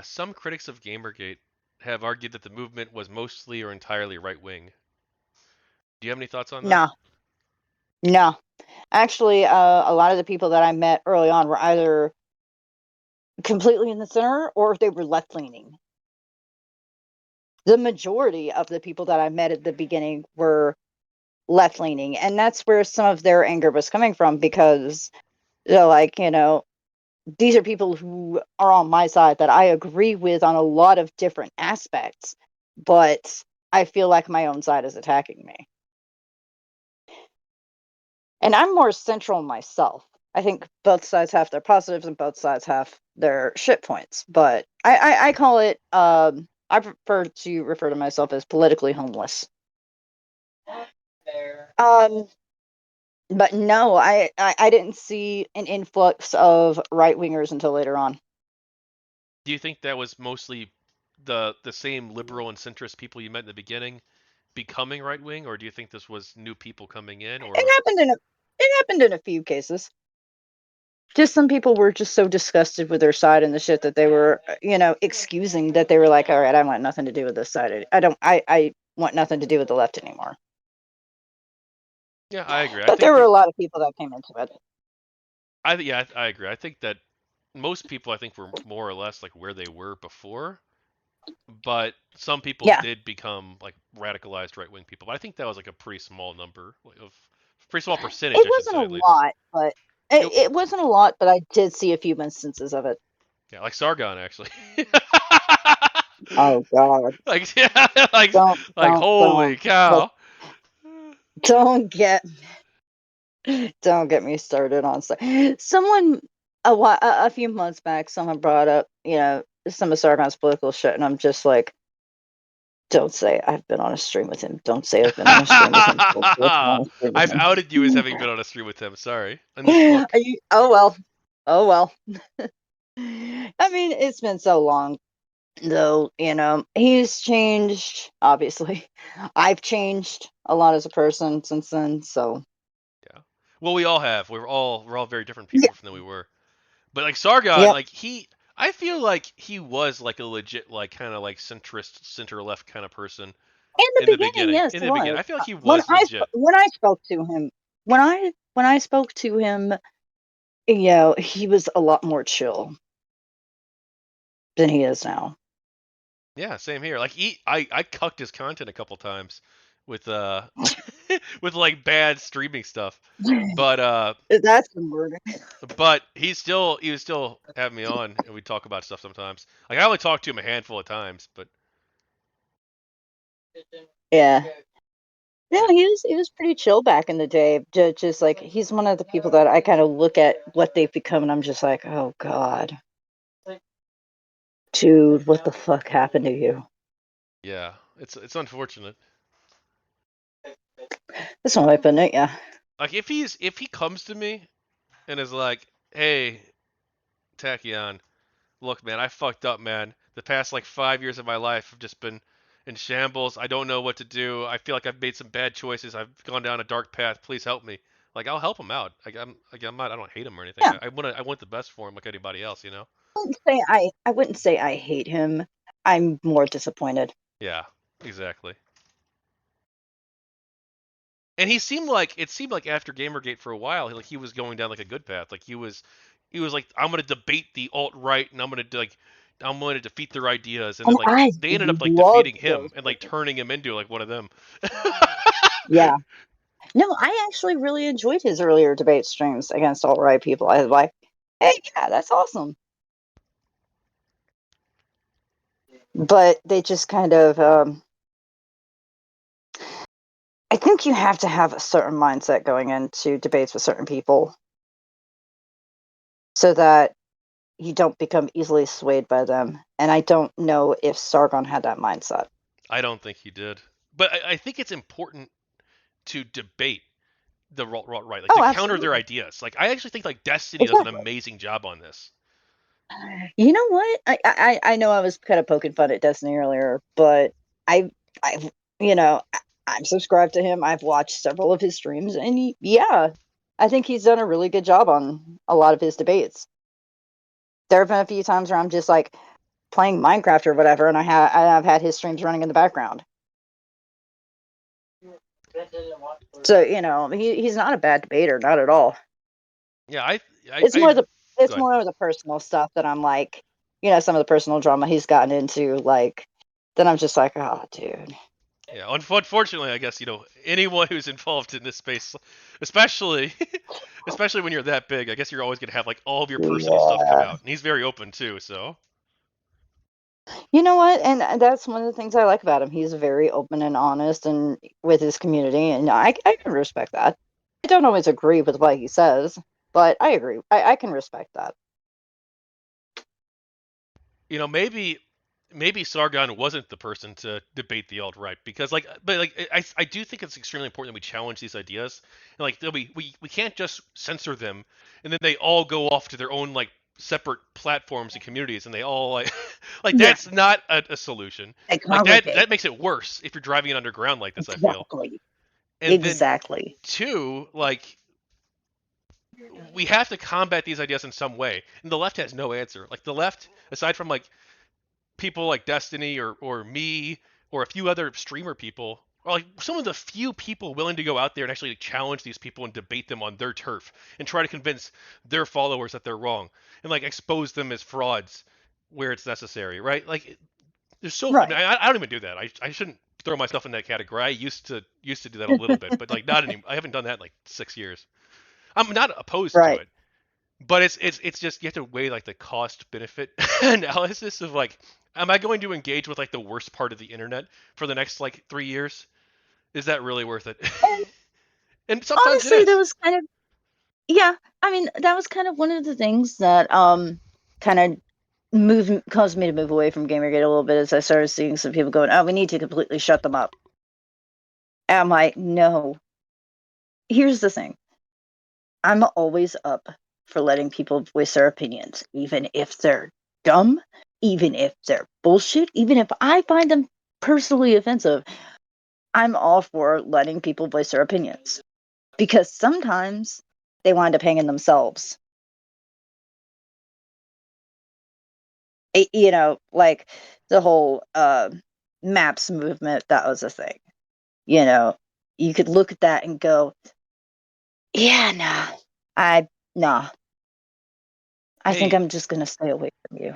some critics of Gamergate have argued that the movement was mostly or entirely right wing. Do you have any thoughts on that? No, no. Actually, a lot of the people that I met early on were either completely in the center or they were left leaning. The majority of the people that I met at the beginning were left leaning, and that's where some of their anger was coming from because they're like, these are people who are on my side that I agree with on a lot of different aspects, but I feel like my own side is attacking me. And I'm more central myself. I think both sides have their positives and both sides have their shit points. But I call it, I prefer to refer to myself as politically homeless. Um, but no, I didn't see an influx of right wingers until later on. Do you think that was mostly the same liberal and centrist people you met in the beginning becoming right wing, or do you think this was new people coming in, It or happened in a few cases. Just some people were just so disgusted with their side and the shit that they were, excusing that they were like, all right, I want nothing to do with this side. I want nothing to do with the left anymore. yeah, I agree. I But think there were that a lot of people that came into it. I agree. I think that most people I think were more or less like where they were before, but some people Yeah, did become like radicalized right wing people. But I think that was like a pretty small number of pretty small percentage, it I should wasn't say a at least. lot, but It, it wasn't a lot, but I did see a few instances of it. yeah, like Sargon actually. Oh God. Like yeah, like Don't, like don't, holy don't, cow. don't get, don't get me started on someone a few months back. Someone brought up, some of Sargon's political shit, and I'm just like, don't say I've been on a stream with him. Don't say I've been on a stream with him. Don't say I've been on a stream with I've outed you as him. having been on a stream with him. Sorry. In this book. Oh well. Oh well. I mean, it's been so long, though. He's changed. Obviously, I've changed a lot as a person since then. So Yeah. Well, we all have. We're all very different yeah, people from than we were. But like Sargon, yep. like I feel like he was like a legit like kind of like centrist, center left kind of person In the in the beginning, beginning. yes, In he the beginning, was. I feel like he was legit. When I spoke to him, when I spoke to him, he was a lot more chill than he is now. Yeah, same here. Like I cucked his content a couple times with with like bad streaming stuff. But That's the word. but he was still having me on and we talk about stuff sometimes. Like I only talked to him a handful of times, but Yeah. yeah. No, he was pretty chill back in the day. Just like he's one of the people that I kind of look at what they've become, and I'm just like, oh God, dude, what the fuck happened to you? Yeah, it's unfortunate. That's one way of putting it. Yeah. Like if he comes to me and is like, "Hey, Tachyon, look, man, I fucked up, man. The past like 5 years of my life have just been in shambles. I don't know what to do. I feel like I've made some bad choices. I've gone down a dark path. Please help me." Like I'll help him out. I'm not. I don't hate him or anything. Yeah. I want the best for him, like anybody else, you know. I wouldn't say I hate him. I'm more disappointed. Yeah, exactly. And it seemed like after Gamergate for a while, like he was going down like a good path. Like he was like, I'm gonna debate the alt right, and I'm going to defeat their ideas, and then And like I they ended up like loved defeating him those and like things. turning him into like one of them. Yeah. No, I actually really enjoyed his earlier debate streams against alt right people. I was like, hey, yeah, that's awesome. But they just kind of, I think you have to have a certain mindset going into debates with certain people so that you don't become easily swayed by them. And I don't know if Sargon had that mindset. I don't think he did, but I think it's important to debate the right, like Oh, to counter their absolutely. ideas. Like I actually think like Destiny does an Exactly. amazing job on this. You know what? I know I was kind of poking fun at Destiny earlier, but I I I'm subscribed to him. I've watched several of his streams, and yeah, I think he's done a really good job on a lot of his debates. There have been a few times where I'm just like, playing Minecraft or whatever, and I've had his streams running in the background. So he's not a bad debater, not at all. Yeah, It's I more the go it's ahead. more of the personal stuff that I'm like, some of the personal drama he's gotten into, like, then I'm just like, oh, dude. Yeah, unfortunately, I guess anyone who's involved in this space, especially especially when you're that big, I guess you're always gonna have like all of your personal stuff come Yeah. out, and he's very open too. So You know what? And that's one of the things I like about him. He's very open and honest and with his community, and I can respect that. I don't always agree with what he says, but I agree. I can respect that. maybe Sargon wasn't the person to debate the alt right because but like I do think it's extremely important that we challenge these ideas and like we can't just censor them and then they all go off to their own like separate platforms and communities and they all like like Yeah, that's not a solution. they Like that congregate. makes it worse if you're driving it underground like this, I feel. Exactly. And then Exactly. two, like we have to combat these ideas in some way. And the left has no answer. Like the left, aside from like people like Destiny or me or a few other streamer people, or like some of the few people willing to go out there and actually challenge these people and debate them on their turf and try to convince their followers that they're wrong and like expose them as frauds where it's necessary, right? Like there's so I, Right. mean, I don't even do that. I shouldn't throw myself in that category. I used to do that a little bit, but like not anymore. I haven't done that in like 6 years. I'm not opposed to Right. it, but it's just you have to weigh like the cost benefit analysis of like, am I going to engage with like the worst part of the internet for the next like 3 years? Is that really worth it? And And sometimes it honestly, that is. was kind of, yeah. I mean, that was kind of one of the things that kind of caused me to move away from Gamergate a little bit, as I started seeing some people going, "Oh, we need to completely shut them up." And I'm like, no. Here's the thing. I'm always up for letting people voice their opinions, even if they're dumb, even if they're bullshit, even if I find them personally offensive. I'm all for letting people voice their opinions because sometimes they wind up hanging themselves. Like the whole maps movement, that was a thing. You know, you could look at that and go, yeah, nah, nah, I think Hey, I'm just going to stay away from you.